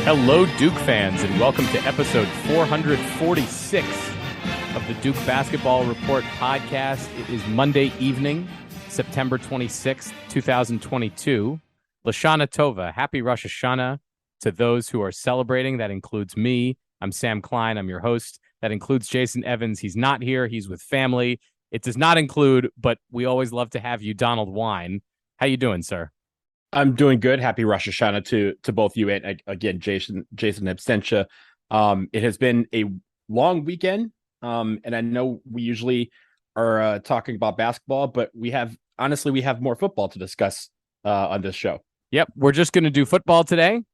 Hello, Duke fans, and welcome to episode 446 of the Duke Basketball Report podcast. It is Monday evening, September 26th, 2022. Lashana Tova, happy Rosh Hashanah to those who are celebrating. That includes me. I'm Sam Klein. I'm your host. That includes Jason Evans. He's not here. He's with family. It does not include, but we always love to have you, Donald Wine. How you doing, sir? I'm doing good. Happy Rosh Hashanah to both you and again Jason Absentia. It has been a long weekend, and I know we usually are talking about basketball, but we have more football to discuss on this show. Yep, we're just going to do football today,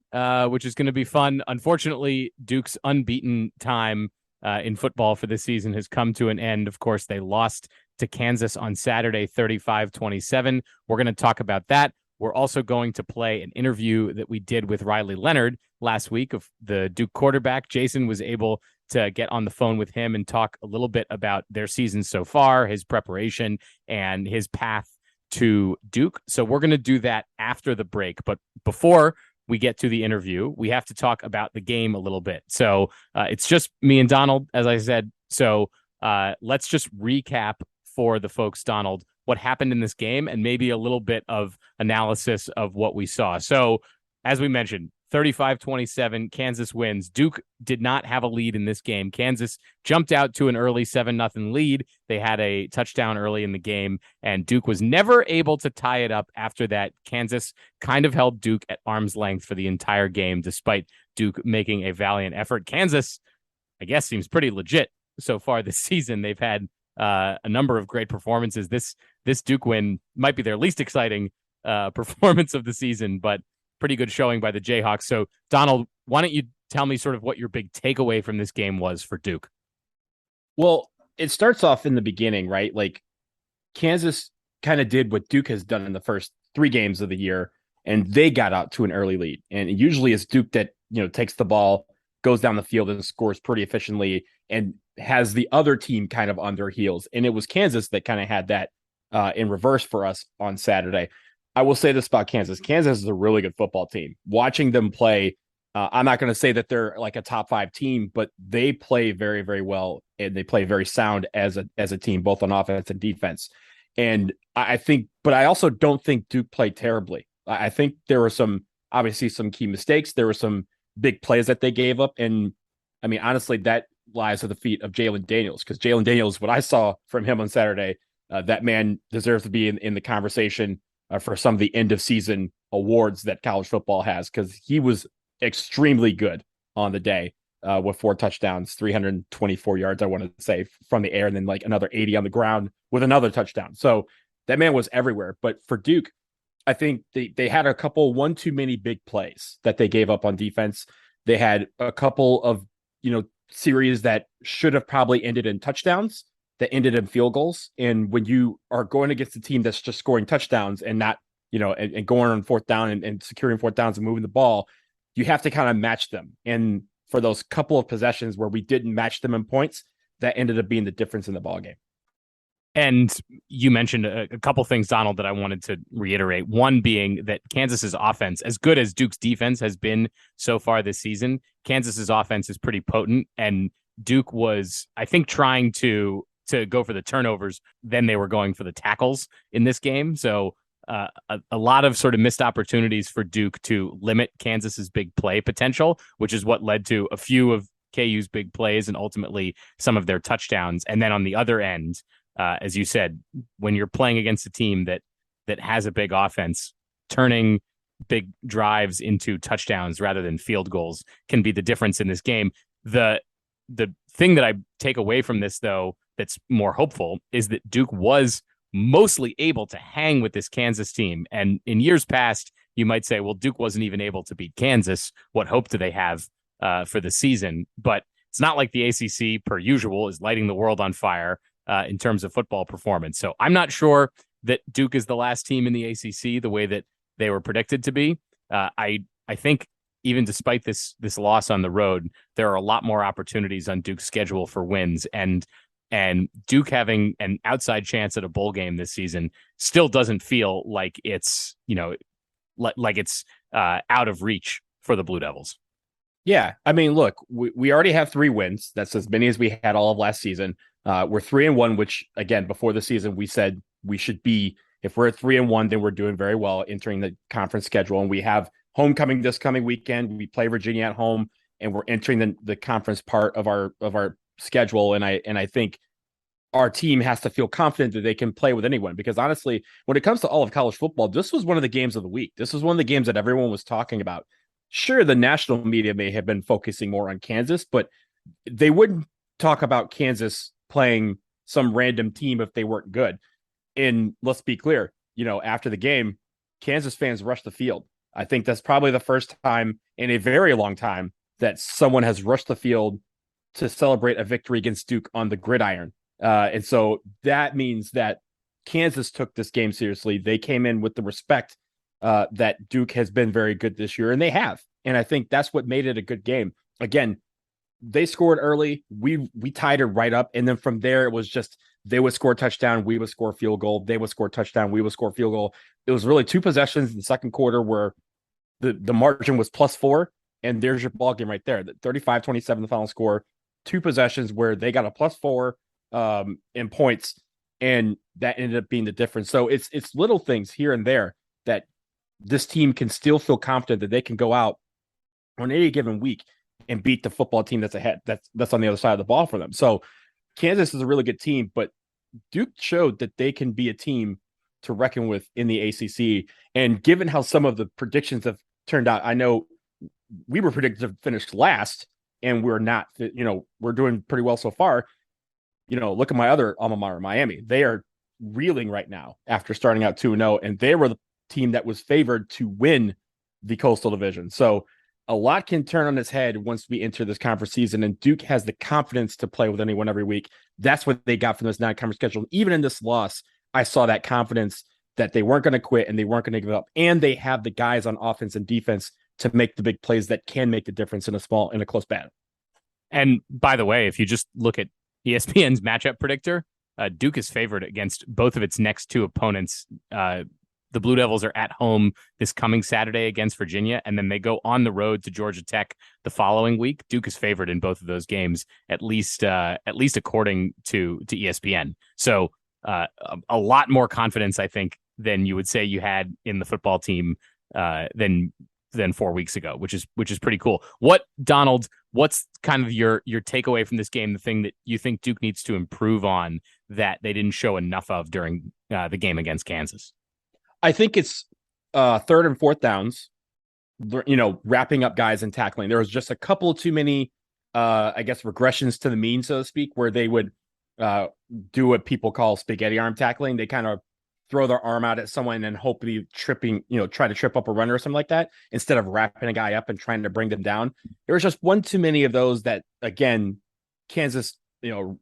which is going to be fun. Unfortunately, Duke's unbeaten time in football for this season has come to an end. Of course, they lost to Kansas on Saturday, 35-27. We're going to talk about that. We're also going to play an interview that we did with Riley Leonard last week of the Duke quarterback. Jason was able to get on the phone with him and talk a little bit about their season so far, his preparation, and his path to Duke. So we're going to do that after the break. But before we get to the interview, we have to talk about the game a little bit. So it's just me and Donald, as I said. So let's just recap for the folks, Donald, what happened in this game and maybe a little bit of analysis of what we saw. So as we mentioned, 35-27, Kansas wins. Duke did not have a lead in this game. Kansas jumped out to an early 7-0 lead. They had a touchdown early in the game, and Duke was never able to tie it up after that. Kansas kind of held Duke at arm's length for the entire game, despite Duke making a valiant effort. Kansas, I guess, seems pretty legit so far this season. They've had a number of great performances. This Duke win might be their least exciting performance of the season, but pretty good showing by the Jayhawks. So, Donald, why don't you tell me sort of what your big takeaway from this game was for Duke? Well, it starts off in the beginning, right? Like Kansas kind of did what Duke has done in the first 3 games of the year, and they got out to an early lead. And usually it's Duke that, takes the ball, goes down the field and scores pretty efficiently and has the other team kind of on their heels. And it was Kansas that kind of had that in reverse for us on Saturday. I will say this about Kansas. Kansas is a really good football team. Watching them play, I'm not going to say that they're like a top 5 team, but they play very, very well, and they play very sound as a team, both on offense and defense. And I also don't think Duke played terribly. I think there were obviously some key mistakes. There were some big plays that they gave up. And I mean, honestly, that lies at the feet of Jalen Daniels, because Jalen Daniels, what I saw from him on Saturday, that man deserves to be in the conversation for some of the end of season awards that college football has, because he was extremely good on the day with 4 touchdowns, 324 yards, I want to say, from the air, and then like another 80 on the ground with another touchdown. So that man was everywhere. But for Duke, I think they had a couple, one too many big plays that they gave up on defense. They had a couple of, series that should have probably ended in touchdowns that ended in field goals. And when you are going against a team that's just scoring touchdowns and not, and going on 4th down and securing 4th downs and moving the ball, you have to kind of match them. And for those couple of possessions where we didn't match them in points, that ended up being the difference in the ball game. And you mentioned a couple things, Donald, that I wanted to reiterate. One being that Kansas's offense, as good as Duke's defense has been so far this season, Kansas's offense is pretty potent. And Duke was, I think, trying to go for the turnovers than they were going for the tackles in this game. So a lot of sort of missed opportunities for Duke to limit Kansas's big play potential, which is what led to a few of KU's big plays and ultimately some of their touchdowns. And then on the other end, as you said, when you're playing against a team that has a big offense, turning big drives into touchdowns rather than field goals can be the difference in this game. The thing that I take away from this, though, that's more hopeful is that Duke was mostly able to hang with this Kansas team. And in years past, you might say, well, Duke wasn't even able to beat Kansas. What hope do they have for the season? But it's not like the ACC, per usual, is lighting the world on fire in terms of football performance. So I'm not sure that Duke is the last team in the ACC the way that they were predicted to be. I think even despite this loss on the road, there are a lot more opportunities on Duke's schedule for wins. And Duke having an outside chance at a bowl game this season still doesn't feel like it's, like it's out of reach for the Blue Devils. Yeah, I mean, look, we already have 3 wins. That's as many as we had all of last season. We're 3-1, which again, before the season, we said we should be. If we're at 3-1, then we're doing very well entering the conference schedule. And we have homecoming this coming weekend. We play Virginia at home, and we're entering the conference part of our schedule. And I think our team has to feel confident that they can play with anyone, because honestly, when it comes to all of college football, this was one of the games of the week. This was one of the games that everyone was talking about. Sure, the national media may have been focusing more on Kansas, but they wouldn't talk about Kansas playing some random team if they weren't good. And let's be clear, after the game, Kansas fans rushed the field. I think that's probably the first time in a very long time that someone has rushed the field to celebrate a victory against Duke on the gridiron. And so that means that Kansas took this game seriously. They came in with the respect that Duke has been very good this year, and they have. And I think that's what made it a good game. Again, they scored early. We tied it right up. And then from there, it was just they would score a touchdown, we would score a field goal. They would score a touchdown, we would score a field goal. It was really 2 possessions in the second quarter where the margin was +4. And there's your ball game right there. 35-27, the final score. 2 possessions where they got a +4 in points, and that ended up being the difference. So it's little things here and there that this team can still feel confident that they can go out on any given week and beat the football team that's ahead, that's on the other side of the ball for them. So Kansas is a really good team, but Duke showed that they can be a team to reckon with in the ACC. And given how some of the predictions have turned out, I know we were predicted to finish last, and we're not. We're doing pretty well so far. Look at my other alma mater, Miami. They are reeling right now after starting out 2-0, and they were the team that was favored to win the Coastal Division. So a lot can turn on its head once we enter this conference season, and Duke has the confidence to play with anyone every week. That's what they got from this non-conference schedule. Even in this loss, I saw that confidence that they weren't going to quit and they weren't going to give up, and they have the guys on offense and defense to make the big plays that can make the difference in a close battle. And by the way, if you just look at ESPN's matchup predictor, Duke is favored against both of its next 2 opponents. The Blue Devils are at home this coming Saturday against Virginia, and then they go on the road to Georgia Tech the following week. Duke is favored in both of those games, at least according to ESPN. So a lot more confidence, I think, than you would say you had in the football team than 4 weeks ago, which is pretty cool. Donald, what's kind of your takeaway from this game? The thing that you think Duke needs to improve on that they didn't show enough of during the game against Kansas? I think it's 3rd and 4th downs, wrapping up guys and tackling. There was just a couple too many, regressions to the mean, so to speak, where they would do what people call spaghetti arm tackling. They kind of throw their arm out at someone and hopefully try to trip up a runner or something like that, instead of wrapping a guy up and trying to bring them down. There was just one too many of those that, again, Kansas,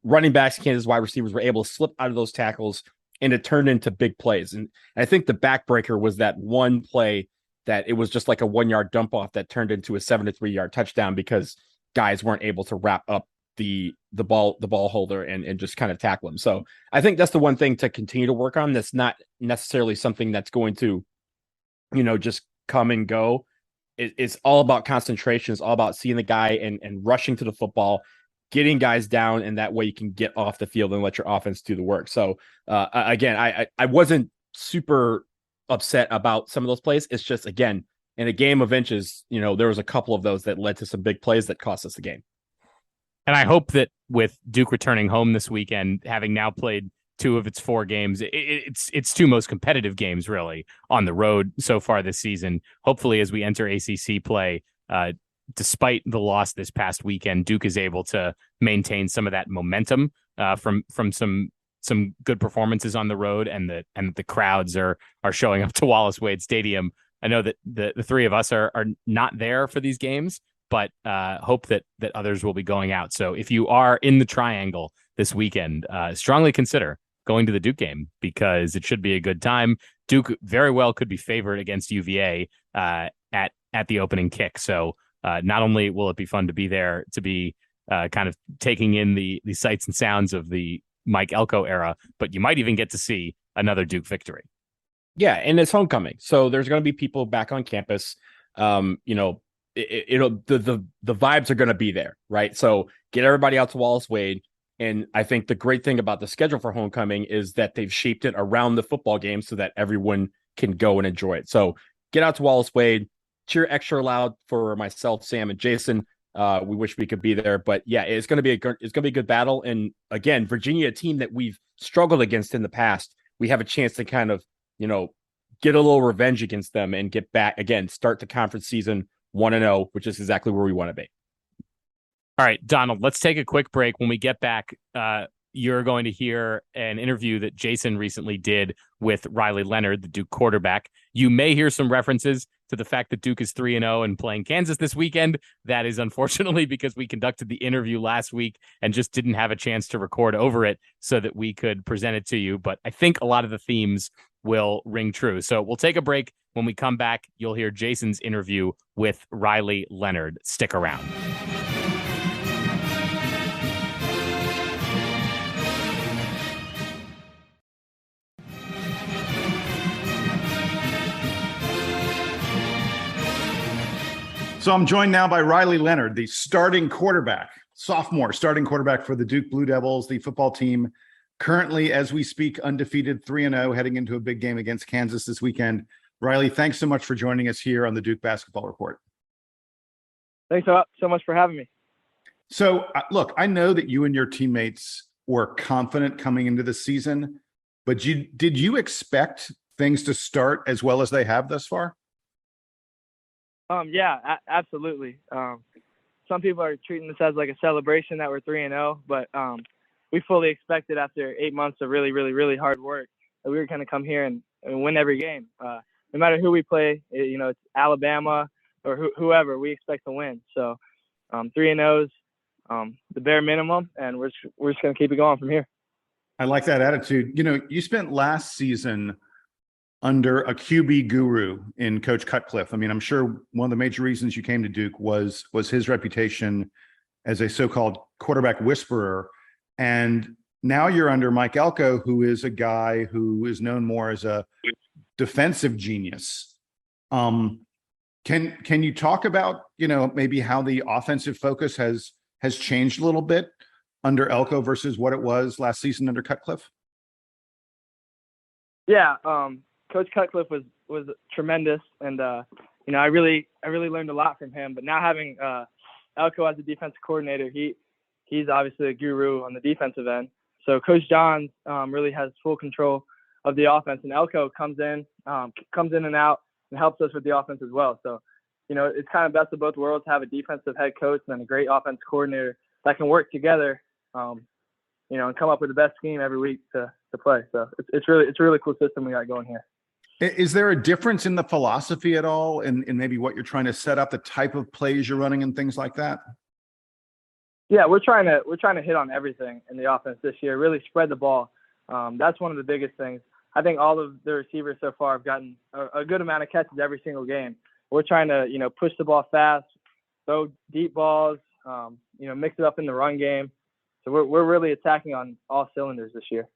running backs, Kansas wide receivers were able to slip out of those tackles, and it turned into big plays. And I think the backbreaker was that one play that it was just like a 1-yard dump off that turned into a 7 to 3-yard touchdown because guys weren't able to wrap up the ball holder and just kind of tackle him. So I think that's the one thing to continue to work on. That's not necessarily something that's going to, just come and go. It's all about concentration. It's all about seeing the guy and rushing to the football, getting guys down, and that way you can get off the field and let your offense do the work. So again, I wasn't super upset about some of those plays. It's just, again, in a game of inches, there was a couple of those that led to some big plays that cost us the game. And I hope that with Duke returning home this weekend, having now played 2 of its 4 games, it's 2 most competitive games really on the road so far this season. Hopefully, as we enter ACC play, despite the loss this past weekend, Duke is able to maintain some of that momentum from some good performances on the road, and the crowds are showing up to Wallace Wade Stadium. I know that the 3 of us are not there for these games, but hope that others will be going out. So if you are in the Triangle this weekend, strongly consider going to the Duke game, because it should be a good time. Duke very well could be favored against UVA at the opening kick. So not only will it be fun to be there, to be kind of taking in the sights and sounds of the Mike Elko era, but you might even get to see another Duke victory. Yeah, and it's homecoming, so there's going to be people back on campus. the vibes are going to be there, right? So get everybody out to Wallace Wade. And I think the great thing about the schedule for homecoming is that they've shaped it around the football game so that everyone can go and enjoy it. So get out to Wallace Wade, cheer extra loud for myself, Sam, and Jason. We wish we could be there, but yeah, it's going to be a good battle. And again, Virginia, a team that we've struggled against in the past, we have a chance to kind of, get a little revenge against them and get back again, start the conference season 1-0, which is exactly where we want to be. All right, Donald, let's take a quick break. When we get back, you're going to hear an interview that Jason recently did with Riley Leonard, the Duke quarterback. You may hear some references to the fact that Duke is 3-0 and playing Kansas this weekend. That is unfortunately because we conducted the interview last week and just didn't have a chance to record over it so that we could present it to you. But I think a lot of the themes will ring true. So we'll take a break. When we come back, you'll hear Jason's interview with Riley Leonard. Stick around. So I'm joined now by Riley Leonard, the starting quarterback, sophomore starting quarterback for the Duke Blue Devils, the football team, currently, as we speak, undefeated 3-0, heading into a big game against Kansas this weekend. Riley, thanks so much for joining us here on the Duke Basketball Report. Thanks so much for having me. So, look, I know that you and your teammates were confident coming into the season, but did you expect things to start as well as they have thus far? Yeah, absolutely. Some people are treating this as like a celebration that we're 3-0, but we fully expected after 8 months of really, really, really hard work that we were going to come here and win every game. No matter who we play, it's Alabama or whoever, we expect to win. So 3-0 is the bare minimum, and we're just going to keep it going from here. I like that attitude. You spent last season under a QB guru in Coach Cutcliffe. I mean, I'm sure one of the major reasons you came to Duke was his reputation as a so-called quarterback whisperer. And now you're under Mike Elko, who is a guy who is known more as a defensive genius. Can you talk about, maybe how the offensive focus has changed a little bit under Elko versus what it was last season under Cutcliffe? Yeah, Coach Cutcliffe was tremendous, and I really learned a lot from him. But now having Elko as a defensive coordinator, he's obviously a guru on the defensive end. So Coach Johns really has full control of the offense, and Elko comes in and out and helps us with the offense as well. So it's kind of best of both worlds to have a defensive head coach and then a great offense coordinator that can work together, and come up with the best scheme every week to play. So it's a really cool system we got going here. Is there a difference in the philosophy at all in maybe what you're trying to set up, the type of plays you're running and things like that? Yeah, we're trying to hit on everything in the offense this year, really spread the ball. That's one of the biggest things. I think all of the receivers so far have gotten a good amount of catches every single game. We're trying to, push the ball fast, throw deep balls, mix it up in the run game. So we're really attacking on all cylinders this year.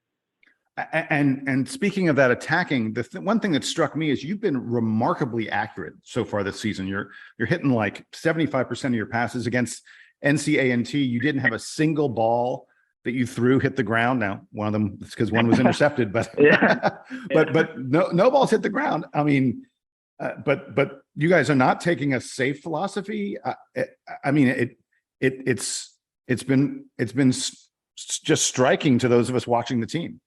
And speaking of that attacking, one thing that struck me is you've been remarkably accurate so far this season. You're hitting like 75% of your passes against NC-A&T. You didn't have a single ball that you threw hit the ground. Now, one of them is because one was intercepted, but but no balls hit the ground. I mean, but you guys are not taking a safe philosophy. I mean, it's been just striking to those of us watching the team.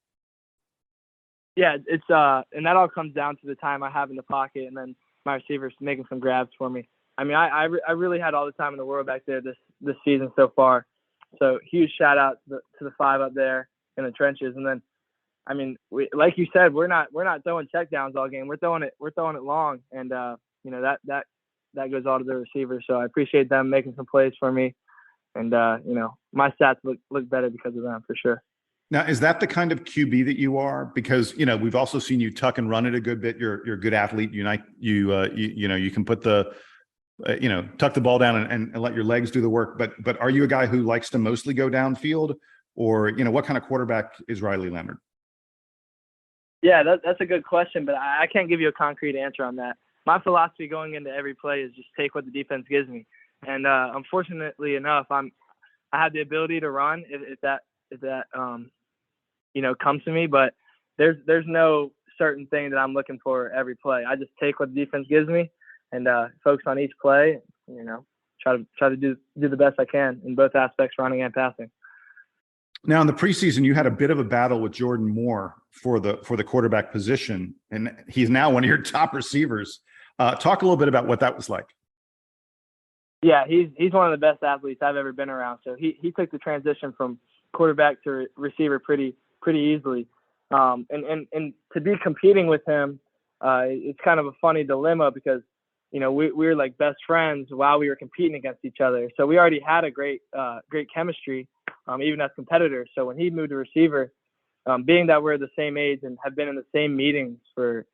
Yeah, it's and that all comes down to the time I have in the pocket and then my receivers making some grabs for me. I mean, I really had all the time in the world back there this season so far. So huge shout out to the five up there in the trenches. And then, I mean, like you said, we're not throwing checkdowns all game. We're throwing it long, and that goes all to the receivers. So I appreciate them making some plays for me, and my stats look better because of them for sure. Now, is that the kind of QB that you are? Because we've also seen you tuck and run it a good bit. You're a good athlete. You can put the tuck the ball down and let your legs do the work. But are you a guy who likes to mostly go downfield, or what kind of quarterback is Riley Leonard? Yeah, that's a good question, but I can't give you a concrete answer on that. my philosophy going into every play is just take what the defense gives me. And unfortunately enough, I have the ability to run if that comes to me, but there's no certain thing that I'm looking for every play. I just take what the defense gives me and focus on each play. Try to do the best I can in both aspects, running and passing. Now, in the preseason, you had a bit of a battle with Jordan Moore for the quarterback position, and he's now one of your top receivers. Talk a little bit about what that was like. Yeah, he's one of the best athletes I've ever been around. So he took the transition from quarterback to receiver pretty easily. And to be competing with him, it's kind of a funny dilemma because we were like best friends while we were competing against each other. So we already had a great chemistry, even as competitors. So when he moved to receiver, being that we're the same age and have been in the same meetings for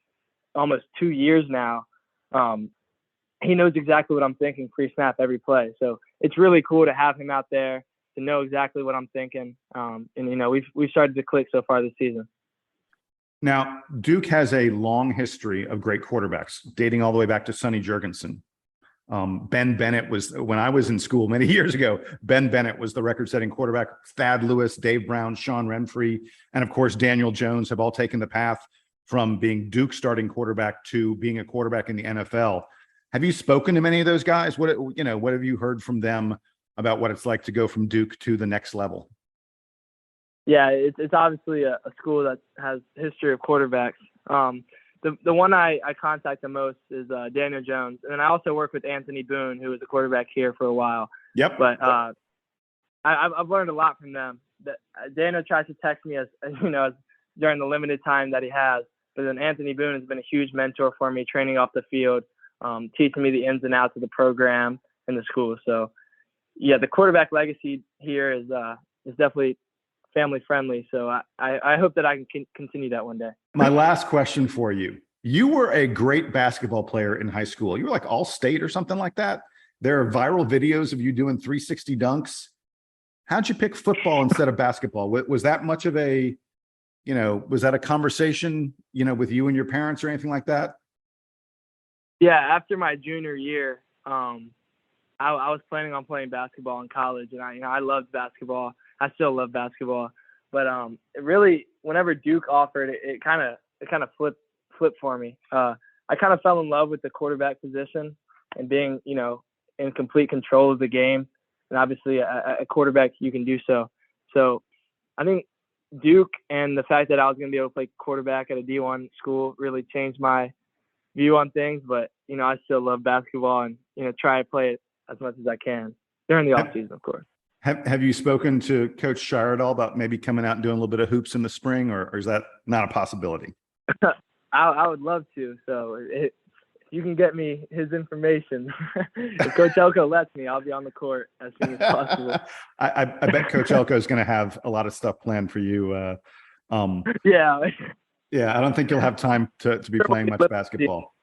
almost 2 years now, he knows exactly what I'm thinking pre-snap every play. So it's really cool to have him out there to know exactly what I'm thinking. And we've started to click so far this season. Now, Duke has a long history of great quarterbacks, dating all the way back to Sonny Jurgensen. Ben Bennett was, when I was in school many years ago, Ben Bennett was the record-setting quarterback. Thad Lewis, Dave Brown, Sean Renfree, and of course, Daniel Jones have all taken the path from being Duke's starting quarterback to being a quarterback in the NFL. Have you spoken to many of those guys? What have you heard from them about what it's like to go from Duke to the next level? Yeah, it's obviously a school that has history of quarterbacks. The one I contact the most is Daniel Jones, and then I also work with Anthony Boone, who was a quarterback here for a while. Yep. But I've learned a lot from them. Daniel tries to text me as during the limited time that he has, but then Anthony Boone has been a huge mentor for me, training off the field, teaching me the ins and outs of the program and the school. So, yeah, the quarterback legacy here is definitely family friendly. So I hope that I can continue that one day. My last question for you. You were a great basketball player in high school. You were like all state or something like that. There are viral videos of you doing 360 dunks. How'd you pick football instead of basketball? Was that much of a, was that a conversation, with you and your parents or anything like that? Yeah. After my junior year, I was planning on playing basketball in college, and I loved basketball. I still love basketball, but it really, whenever Duke offered, it kind of flipped for me. I kind of fell in love with the quarterback position and being, in complete control of the game. And obviously, a quarterback, you can do so. So I think Duke and the fact that I was going to be able to play quarterback at a D1 school really changed my view on things. But I still love basketball and try to play it as much as I can during the off season, of course. Have you spoken to Coach Shire at all about maybe coming out and doing a little bit of hoops in the spring, or is that not a possibility? I would love to. So if you can get me his information, if Coach Elko lets me, I'll be on the court as soon as possible. I bet Coach Elko is going to have a lot of stuff planned for you. Yeah. Yeah, I don't think you'll have time to be playing much basketball.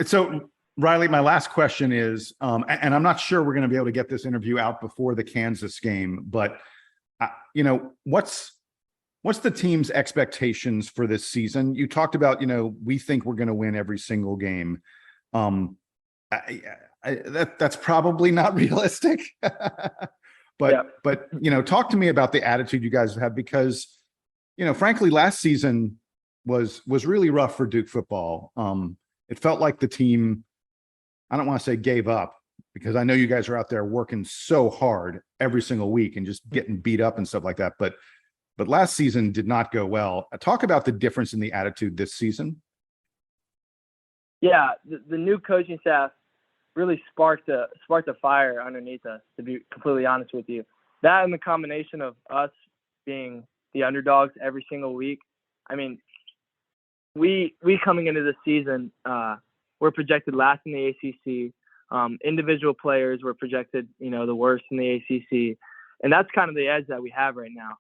So, Riley, my last question is, and I'm not sure we're going to be able to get this interview out before the Kansas game, but what's the team's expectations for this season? You talked about, we think we're going to win every single game. That's probably not realistic. But talk to me about the attitude you guys have, because, frankly, last season was really rough for Duke football. It felt like the team, I don't want to say gave up, because I know you guys are out there working so hard every single week and just getting beat up and stuff like that. But last season did not go well. Talk about the difference in the attitude this season. Yeah, the new coaching staff really sparked a fire underneath us, to be completely honest with you. That and the combination of us being the underdogs every single week. I mean, we coming into this season, we're projected last in the ACC. Individual players were projected, the worst in the ACC. And that's kind of the edge that we have right now.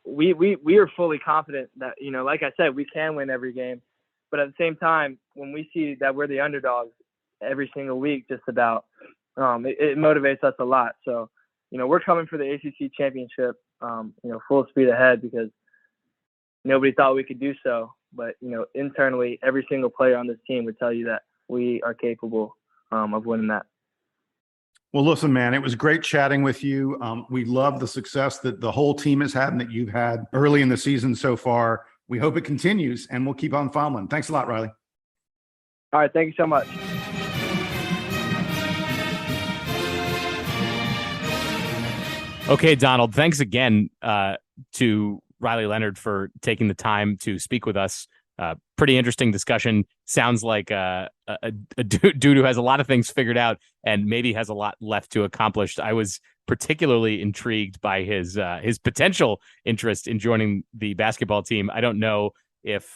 We are fully confident that, like I said, we can win every game. But at the same time, when we see that we're the underdogs every single week, just about, it motivates us a lot. So, we're coming for the ACC championship, full speed ahead, because nobody thought we could do so. But, internally, every single player on this team would tell you that we are capable of winning that. Well, listen, man, it was great chatting with you. We love the success that the whole team has had and that you've had early in the season so far. We hope it continues, and we'll keep on following. Thanks a lot, Riley. All right. Thank you so much. Okay, Donald, thanks again to Riley Leonard for taking the time to speak with us. Pretty interesting discussion. Sounds like a dude who has a lot of things figured out and maybe has a lot left to accomplish. I was particularly intrigued by his potential interest in joining the basketball team. I don't know if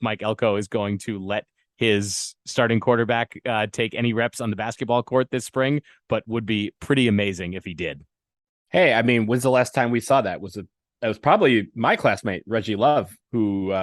Mike Elko is going to let his starting quarterback take any reps on the basketball court this spring, but would be pretty amazing if he did. Hey, I mean, when's the last time we saw that? That was probably my classmate Reggie Love, who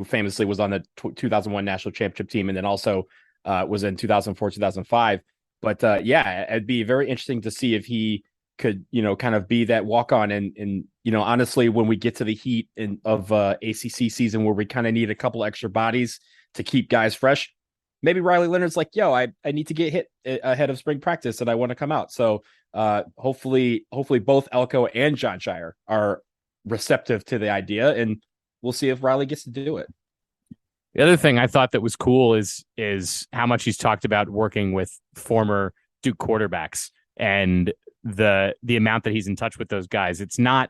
famously was on the 2001 national championship team, and then also was in 2004, 2005. But yeah, it'd be very interesting to see if he could, kind of be that walk on. And honestly, when we get to the heat of ACC season, where we kind of need a couple extra bodies to keep guys fresh, maybe Riley Leonard's like, yo, I need to get hit ahead of spring practice and I want to come out. So hopefully both Elko and John Shire are receptive to the idea, and we'll see if Riley gets to do it. The other thing I thought that was cool is how much he's talked about working with former Duke quarterbacks and the amount that he's in touch with those guys. It's not,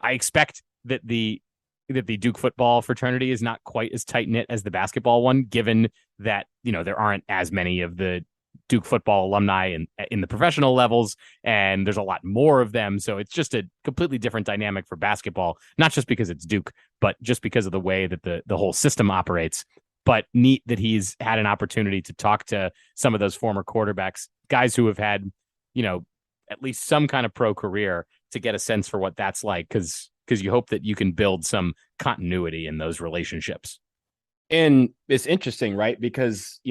I expect that the Duke football fraternity is not quite as tight knit as the basketball one, given that, there aren't as many of the Duke football alumni in the professional levels, and there's a lot more of them. So it's just a completely different dynamic for basketball, not just because it's Duke, but just because of the way that the whole system operates. But neat that he's had an opportunity to talk to some of those former quarterbacks, guys who have had, at least some kind of pro career, to get a sense for what that's like, because you hope that you can build some continuity in those relationships. And it's interesting, right? Because,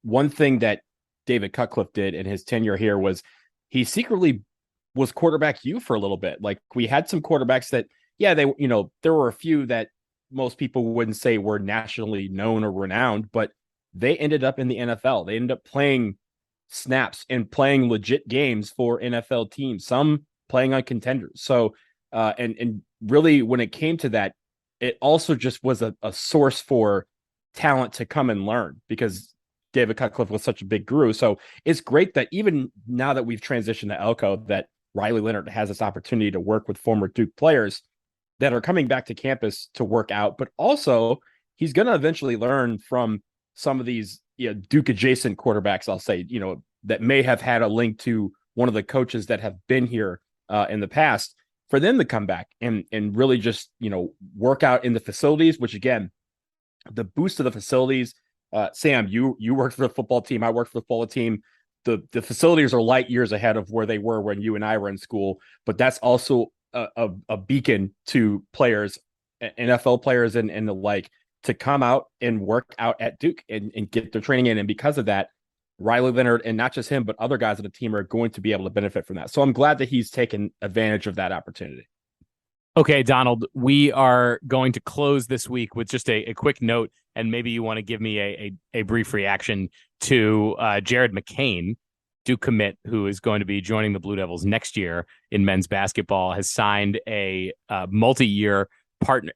one thing that David Cutcliffe did in his tenure here was he secretly was quarterback U for a little bit. Like, we had some quarterbacks that, yeah, they, there were a few that most people wouldn't say were nationally known or renowned, but they ended up in the NFL. They ended up playing snaps and playing legit games for NFL teams, some playing on contenders. So, and really when it came to that, it also just was a source for talent to come and learn, because David Cutcliffe was such a big guru. So it's great that even now that we've transitioned to Elko, that Riley Leonard has this opportunity to work with former Duke players that are coming back to campus to work out, but also he's going to eventually learn from some of these Duke adjacent quarterbacks, I'll say, that may have had a link to one of the coaches that have been here in the past, for them to come back and really just, work out in the facilities, which again, the boost of the facilities, Sam, you worked for the football team. I worked for the football team. The facilities are light years ahead of where they were when you and I were in school, but that's also a beacon to players, NFL players and the like, to come out and work out at Duke and get their training in. And because of that, Riley Leonard, and not just him, but other guys on the team, are going to be able to benefit from that. So I'm glad that he's taken advantage of that opportunity. Okay, Donald, we are going to close this week with just a quick note, and maybe you want to give me a brief reaction to Jared McCain, Duke commit, who is going to be joining the Blue Devils next year in men's basketball, has signed a multi-year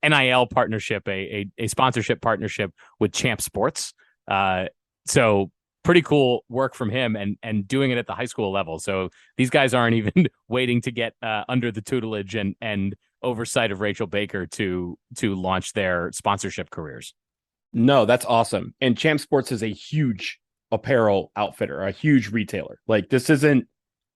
NIL partnership, a sponsorship partnership with Champ Sports. So pretty cool work from him, and doing it at the high school level. So these guys aren't even waiting to get under the tutelage and oversight of Rachel Baker to launch their sponsorship careers. No, that's awesome. And Champ Sports is a huge apparel outfitter, a huge retailer. Like, this isn't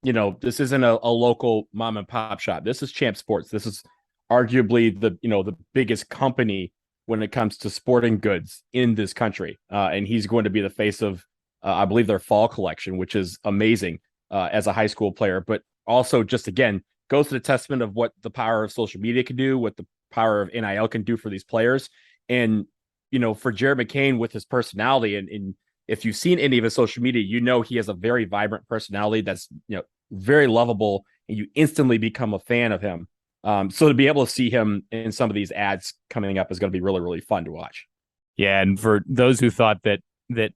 a local mom and pop shop. This is Champ Sports. This is arguably the biggest company when it comes to sporting goods in this country. And he's going to be the face of, I believe, their fall collection, which is amazing as a high school player, but also just, again, goes to the testament of what the power of social media can do, what the power of NIL can do for these players. And, for Jared McCain, with his personality, and if you've seen any of his social media, he has a very vibrant personality that's, very lovable, and you instantly become a fan of him So to be able to see him in some of these ads coming up is going to be really, really fun to watch. Yeah, and for those who thought that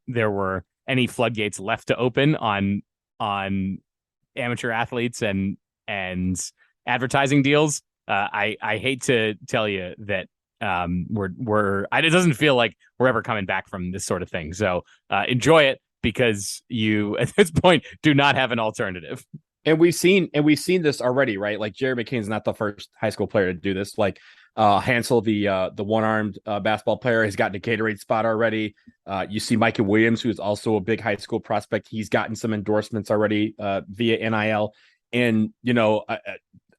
there were any floodgates left to open on amateur athletes and advertising deals, I hate to tell you that it doesn't feel like we're ever coming back from this sort of thing. So enjoy it, because you at this point do not have an alternative. And we've seen this already, right? Like Jerry McCain's not the first high school player to do this. Like Hansel, the one-armed basketball player, has gotten a Gatorade spot already. You see Micah Williams, who is also a big high school prospect. He's gotten some endorsements already via NIL. And,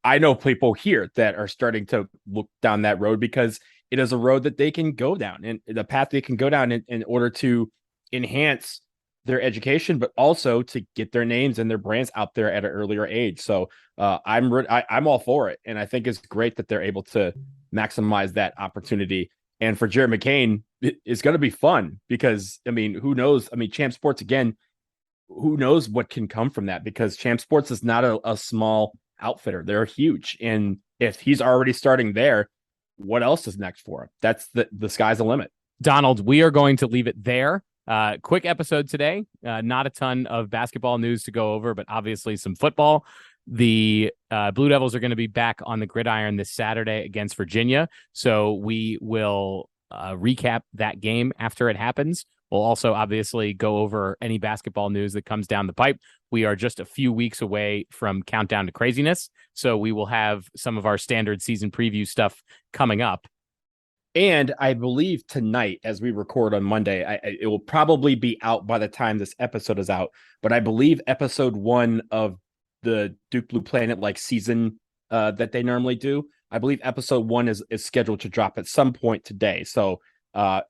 I know people here that are starting to look down that road, because it is a road that they can go down, and the path they can go down in order to enhance their education, but also to get their names and their brands out there at an earlier age. So I'm all for it. And I think it's great that they're able to maximize that opportunity. And for Jared McCain, it's going to be fun, because, who knows? Champ Sports, again, who knows what can come from that, because Champ Sports is not a small outfitter. They're huge. And if he's already starting there, what else is next for him? That's the sky's the limit. Donald, we are going to leave it there. Quick episode today. Not a ton of basketball news to go over, but obviously some football. The Blue Devils are going to be back on the gridiron this Saturday against Virginia. So we will recap that game after it happens. We'll also obviously go over any basketball news that comes down the pipe. We are just a few weeks away from Countdown to Craziness. So we will have some of our standard season preview stuff coming up. And I believe tonight, as we record on Monday, it will probably be out by the time this episode is out. But I believe episode 1 of the Duke Blue Planet season that they normally do, I believe episode 1 is scheduled to drop at some point today. So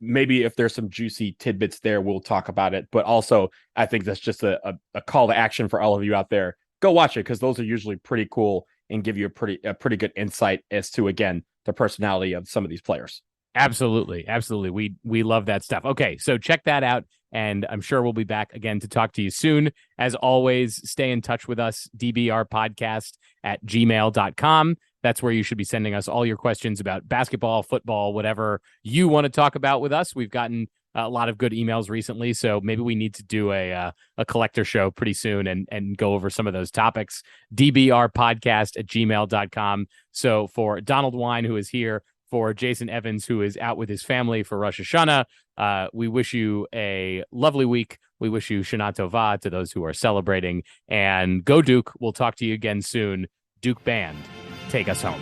maybe if there's some juicy tidbits there, we'll talk about it. But also, I think that's just a call to action for all of you out there. Go watch it, because those are usually pretty cool and give you a pretty good insight as to, again, the personality of some of these players. Absolutely. We love that stuff. Okay, so check that out, and I'm sure we'll be back again to talk to you soon. As always, stay in touch with us, dbrpodcast@gmail.com. That's where you should be sending us all your questions about basketball, football, whatever you want to talk about with us. We've gotten a lot of good emails recently, so maybe we need to do a collector show pretty soon and go over some of those topics. dbrpodcast@gmail.com. So for Donald Wine, who is here, for Jason Evans, who is out with his family for Rosh Hashanah, we wish you a lovely week. We wish you Shana Tova to those who are celebrating. And go Duke. We'll talk to you again soon. Duke Band, take us home.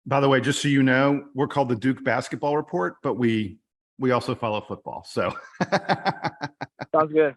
By the way, just so you know, we're called the Duke Basketball Report, but we also follow football. So Sounds good.